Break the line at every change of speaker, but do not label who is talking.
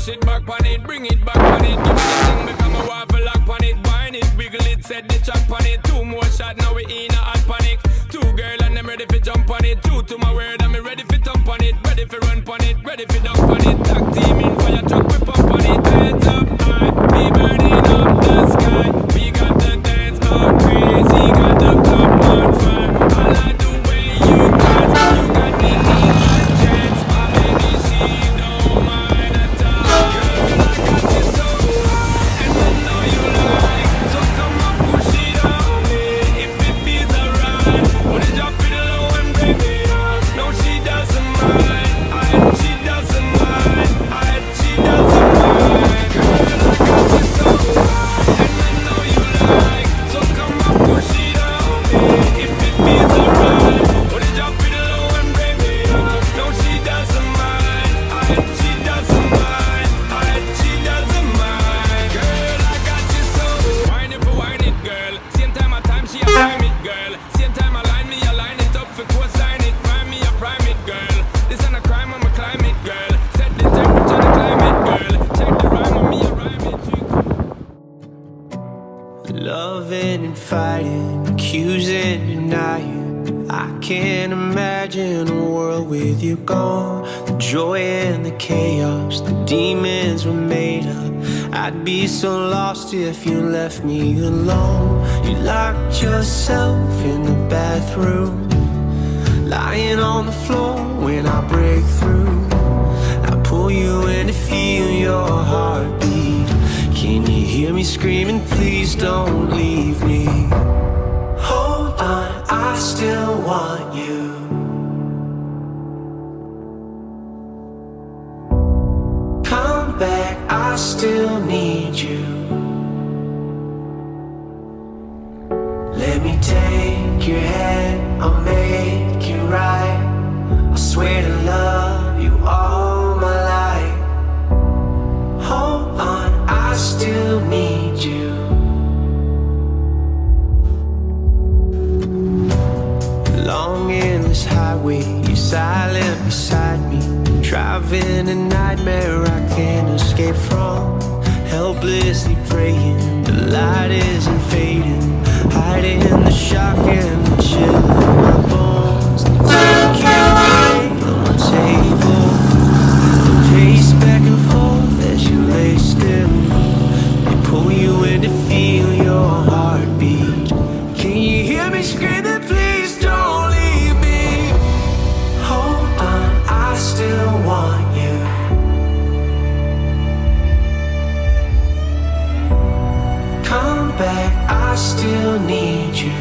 Push it back on it, bring it back on it. Give me the thing, make a waffle lock on it. Wine it, wiggle it, set the chop on it. 2 more shots, now we in a hot panic. 2 girl and them ready for jump on it. True to my word, I'm ready for thump on it. Ready for run on it, ready for dump on it. Tag team in fire truck, we pump on it. Hands up high, we burning up the sky. We got the dance all crazy, got the club on fire. I like the way you dance, you got the neon chance. My baby, she don't mind at all. Girl, I got you so high, and I know you like. So come on, push it on me, if it feels alright. Put it up in low and bring it up. No, she doesn't mind. She doesn't mind. She doesn't mind. Girl, I got you so high, and I know you like. So come on, push it on me, if it feels alright. Put it up in low and bring it up. No, she doesn't mind. She doesn't mind. She doesn't mind. Girl, I got you so. Wine it for wine it, girl. Same time I time she a prime it, girl. Same time I line me, I line it up for cosign it. Prime me, I prime it, girl. This ain't a crime, I'm a climate, girl. Set the temperature, the climate, girl. Check the rhyme on me, I rhyme it.
Loving and fighting, accusing, denying. I can't imagine a world with you gone. The joy and the chaos, the demons were made up. I'd be so lost if you left me alone. You locked yourself in the bathroom, lying on the floor when I break through. I pull you in to feel your heartbeat. Can you hear me screaming, please don't leave me? Hold on, I still want you. Come back, I still need you. Let me take your hand, I'll make it right. I swear to love you all my life. Hold on, I still need you. Long endless highway, you're silent beside me. Driving a nightmare I can't escape from. Helplessly praying, the light isn't fading. Hiding the shock and the chill in my bones. Take you away on the table. Pace back and forth as you lay still. They pull you in to feel your heartbeat. Can you hear me screaming, please don't leave me? Hold on, I still want you. Come back, I still need you.